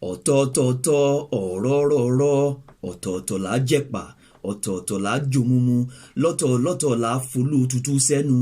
ọ̀tọ̀ọ̀tọ̀ ọ̀rọ̀rọ̀rọ̀ ọ̀tọ̀ọ̀tọ̀ là á jẹ̀pà ọ̀tọ̀ọ̀tọ̀ là á jòmumu lọ́tọ̀ọ̀lọ́tọ̀ là á folú tutù sẹ́nu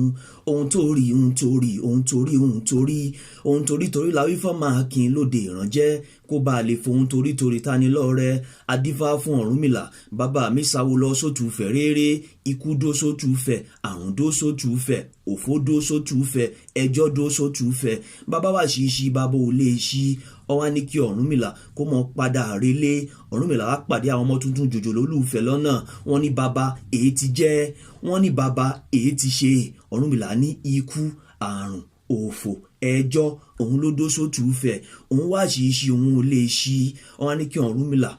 ohun tó rí ohun tó rí ohun tó rí ohun tó rí ohun torí torí la wí fọ́n máa kí n lóde ìrànjẹ́ kó bá a lè fohun torí torí tani lọ́rẹ́ adífá fún Ọ̀rúnmìlà bàbá mi sáwó lọ sótú fẹ̀ réré ikú dó sótú fẹ̀ àrùn dó sótú fẹ̀ òfò dó sótú fẹ̀ ẹjọ́ dó sótú fẹ̀ bàbá wa ṣíṣí bàbá ò lè ṣí ọwá ní kí Ọ̀rúnmìlà kó mọ padà relé Ọ̀rúnmìlà wá pàdé àwọn ọmọ tuntun jòjò lólùfẹ́ lọ́nà wọ́n ní bàbá èyí ti jẹ́ wọ́n ní bàbá èyí ti ṣe Ọ̀rúnmìlà ní ikú àrùn òfò ẹjọ́ òun ló dó sótú fẹ̀ òun wá ṣíṣí òun ò lè ṣí ọwá ní kí Ọ̀rúnmìlà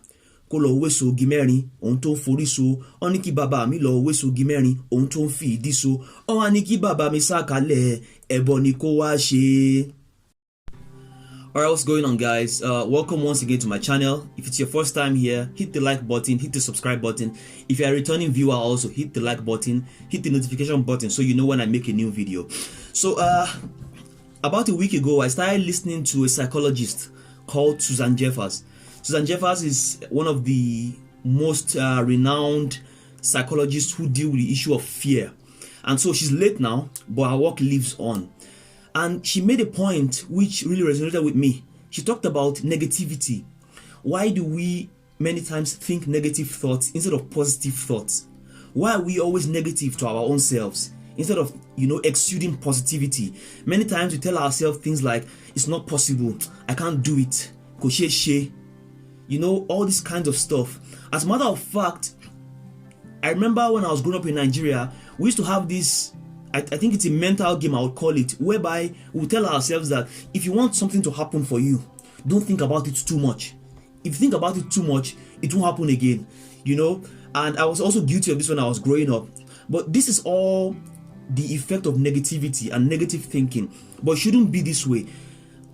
kó lọ wéso ogi mẹ́rin òun tó ń forí so ọ ní kí bàbá mi lọ wéso ogi mẹ́rin òun tó ń fi ìdí so ọ wá ní kí bàbá mi sákalẹ̀ ẹbọ ni kó wá ṣe. Alright, what's going on, guys? Welcome once again to my channel. If it's your first time here, hit the like button, hit the subscribe button. If you're a returning viewer, also hit the like button, hit the notification button so you know when I make a new video. So about a week ago, I started listening to a psychologist called Susan Jeffers. Susan Jeffers is one of the most renowned psychologists who deal with the issue of fear. And so she's late now, but her work lives on. And she made a point which really resonated with me. She talked about negativity. Why do we many times think negative thoughts instead of positive thoughts? Why are we always negative to our own selves instead of, exuding positivity? Many times we tell ourselves things like, it's not possible, I can't do it, koshe, all these kinds of stuff. As a matter of fact, I remember when I was growing up in Nigeria, we used to have this, I think it's a mental game, I would call it, whereby we tell ourselves that if you want something to happen for you, don't think about it too much. If you think about it too much, it won't happen again, And I was also guilty of this when I was growing up. But this is all the effect of negativity and negative thinking. But it shouldn't be this way.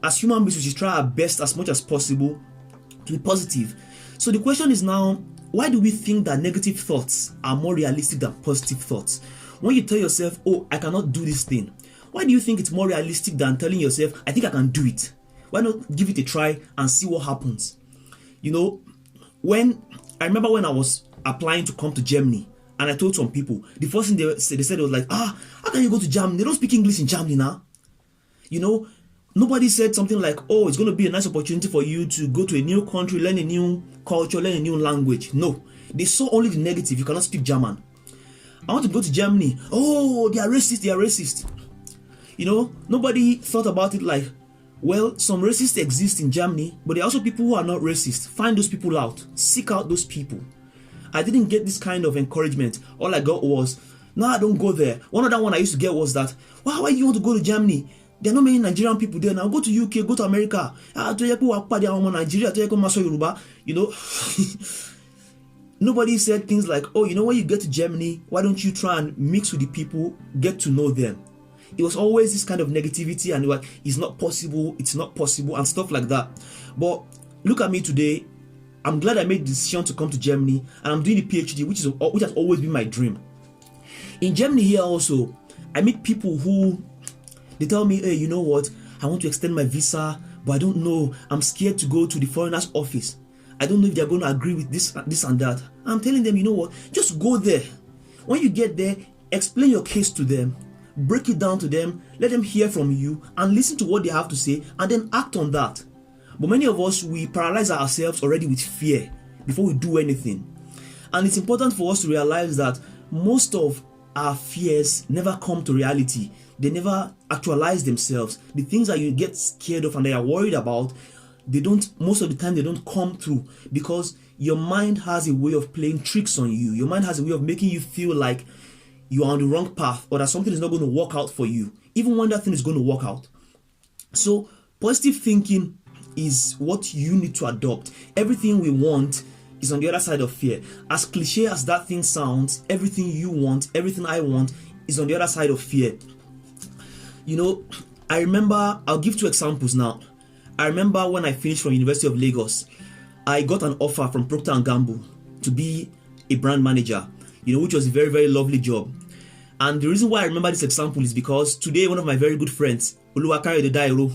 As human beings, we should try our best as much as possible to be positive. So the question is now, why do we think that negative thoughts are more realistic than positive thoughts? When you tell yourself, oh, I cannot do this thing, why do you think it's more realistic than telling yourself, I think I can do it? Why not give it a try and see what happens? When I remember when I was applying to come to Germany, and I told some people, the first thing they said was like, how can you go to Germany? They don't speak English in Germany now. Nobody said something like, oh, it's going to be a nice opportunity for you to go to a new country, learn a new culture, learn a new language. No, they saw only the negative. You cannot speak German. I want to go to Germany. Oh, they are racist, they are racist. Nobody thought about it like, well, some racists exist in Germany, but there are also people who are not racist. Find those people out. Seek out those people. I didn't get this kind of encouragement. All I got was, no, I don't go there. One other one I used to get was that, why do you want to go to Germany? There are not many Nigerian people there now. Go to UK, go to America. Nobody said things like, oh, when you get to Germany, why don't you try and mix with the people, get to know them? It was always this kind of negativity and like, it's not possible, and stuff like that. But look at me today. I'm glad I made the decision to come to Germany, and I'm doing the PhD, which has always been my dream. In Germany here also, I meet people who, they tell me, hey, you know what? I want to extend my visa, but I don't know. I'm scared to go to the foreigner's office. I don't know if they're going to agree with this and that. I'm telling them, you know what? Just go there. When you get there, explain your case to them, break it down to them, let them hear from you, and listen to what they have to say, and then act on that. But many of us, we paralyze ourselves already with fear before we do anything. And it's important for us to realize that most of our fears never come to reality. They never actualize themselves. The things that you get scared of and that you're worried about, most of the time they don't come through, because your mind has a way of playing tricks on you. Your mind has a way of making you feel like you are on the wrong path, or that something is not going to work out for you, even when that thing is going to work out. So positive thinking is what you need to adopt. Everything we want is on the other side of fear. As cliche as that thing sounds, everything you want, everything I want is on the other side of fear. I remember, I'll give two examples now. I remember when I finished from University of Lagos, I got an offer from Procter & Gamble to be a brand manager, which was a very, very lovely job. And the reason why I remember this example is because today one of my very good friends, Oluwakari Dairo,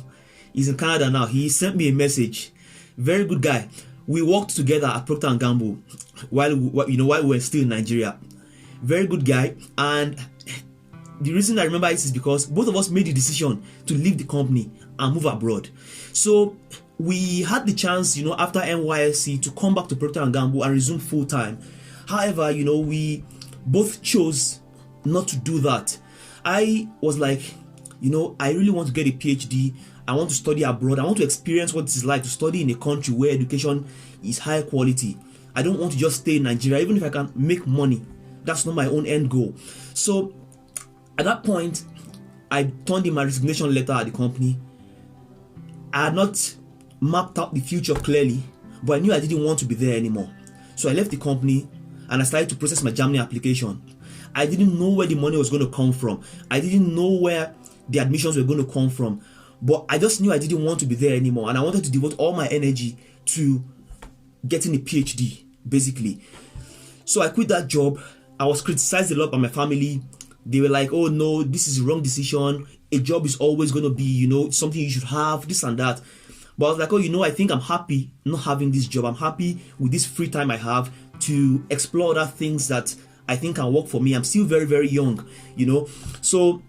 is in Canada now. He sent me a message Very good guy. We worked together at Procter and Gamble while we were still in Nigeria. Very good guy, and the reason I remember it is because both of us made the decision to leave the company and move abroad. So we had the chance, after NYSC, to come back to Procter and Gamble and resume full time. However, we both chose not to do that. I was like, I really want to get a PhD. I want to study abroad. I want to experience what it's like to study in a country where education is high quality. I don't want to just stay in Nigeria, even if I can make money. That's not my own end goal. So at that point, I turned in my resignation letter at the company. I had not mapped out the future clearly, but I knew I didn't want to be there anymore. So I left the company and I started to process my Germany application. I didn't know where the money was going to come from. I didn't know where the admissions were going to come from. But I just knew I didn't want to be there anymore, and I wanted to devote all my energy to getting a PhD, basically. So I quit that job. I was criticized a lot by my family. They were like, oh no, this is the wrong decision. A job is always going to be, something you should have, this and that. But I was like, oh, I think I'm happy not having this job. I'm happy with this free time I have to explore other things that I think can work for me. I'm still very, very young, So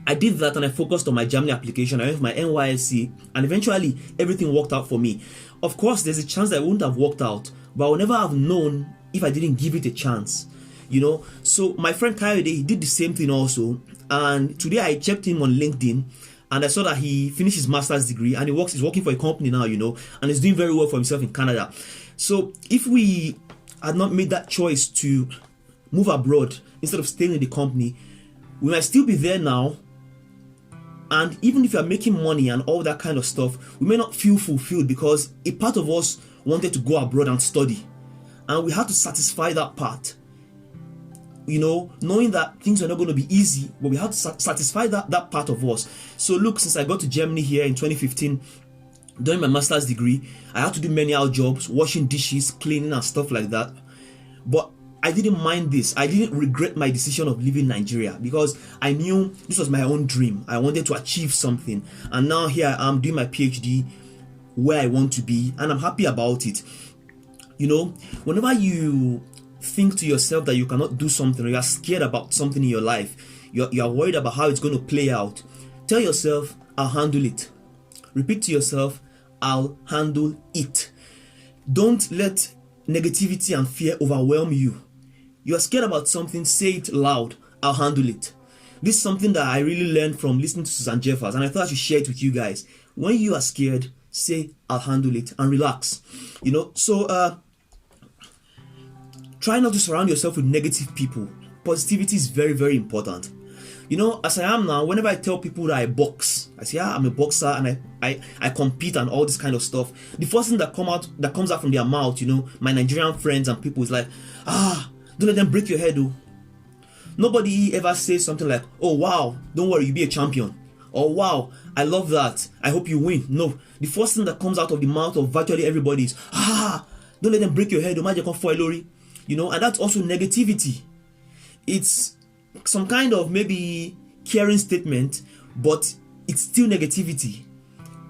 I did that and I focused on my Germany application. I went for my NYSC and eventually everything worked out for me. Of course, there's a chance that it wouldn't have worked out, but I would never have known if I didn't give it a chance. So my friend Kayode, he did the same thing also, and today I checked him on LinkedIn and I saw that he finished his master's degree and he's working for a company now, and he's doing very well for himself in Canada. So if we had not made that choice to move abroad instead of staying in the company, we might still be there now. And even if you're making money and all that kind of stuff, we may not feel fulfilled because a part of us wanted to go abroad and study, and we had to satisfy that part. Knowing that things are not going to be easy, but we have to satisfy that part of us. So look, since I got to Germany here in 2015, during my master's degree, I had to do many odd jobs, washing dishes, cleaning and stuff like that. But I didn't mind this. I didn't regret my decision of leaving Nigeria because I knew this was my own dream. I wanted to achieve something. And now here I am doing my PhD where I want to be, and I'm happy about it. Whenever you think to yourself that you cannot do something, or you are scared about something in your life, you are worried about how it's going to play out, tell yourself, I'll handle it. Repeat to yourself, I'll handle it. Don't let negativity and fear overwhelm you. You are scared about something, say it loud, I'll handle it. This is something that I really learned from listening to Susan Jeffers, and I thought I should share it with you guys. When you are scared, say I'll handle it and relax. So try not to surround yourself with negative people. Positivity is very, very important. As I am now, whenever I tell people that I box, I say, I'm a boxer and I compete and all this kind of stuff. The first thing that comes out from their mouth, my Nigerian friends and people is like, don't let them break your head, though. Nobody ever says something like, oh wow, don't worry, you'll be a champion. Or wow, I love that, I hope you win. No, the first thing that comes out of the mouth of virtually everybody is, don't let them break your head, and that's also negativity. It's some kind of maybe caring statement, but it's still negativity.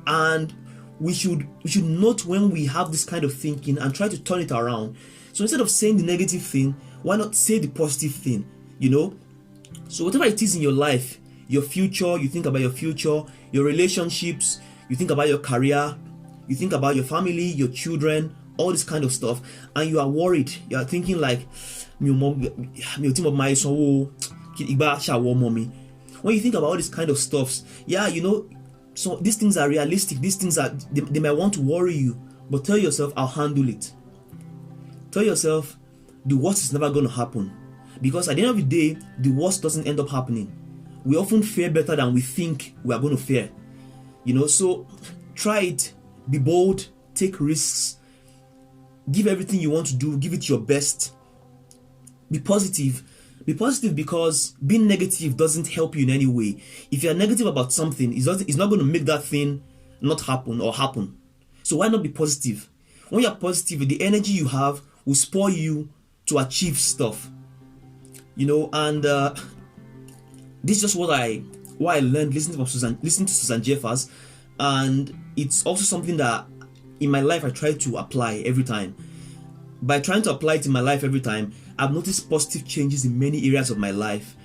And we should note when we have this kind of thinking and try to turn it around. So instead of saying the negative thing, why not say the positive thing? So whatever it is in your life, your future, you think about your future, your relationships, you think about your career, you think about your family, your children, all this kind of stuff, and you are worried. You are thinking like, when you think about all this kind of stuff, so these things are realistic, these things are, they might want to worry you, but tell yourself, I'll handle it. Tell yourself, the worst is never going to happen, because at the end of the day, the worst doesn't end up happening. We often fear better than we think we are going to fear. So try it, be bold, take risks, give everything you want to do, give it your best. Be positive. Be positive, because being negative doesn't help you in any way. If you're negative about something, it's not going to make that thing not happen or happen. So why not be positive? When you're positive, the energy you have will spur you to achieve stuff. And this is just what I learned listening to Susan Jeffers, and it's also something that in my life I try to apply every time. By trying to apply it in my life every time, I've noticed positive changes in many areas of my life.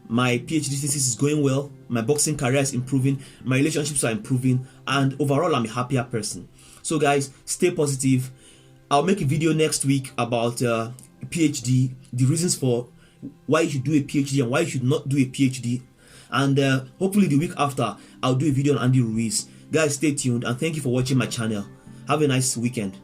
My PhD thesis is going well, my boxing career is improving, my relationships are improving, and overall I'm a happier person. So guys, stay positive. I'll make a video next week about PhD, the reasons for why you should do a PhD and why you should not do a PhD. And hopefully the week after, I'll do a video on Andy Ruiz. Guys, stay tuned and thank you for watching my channel. Have a nice weekend.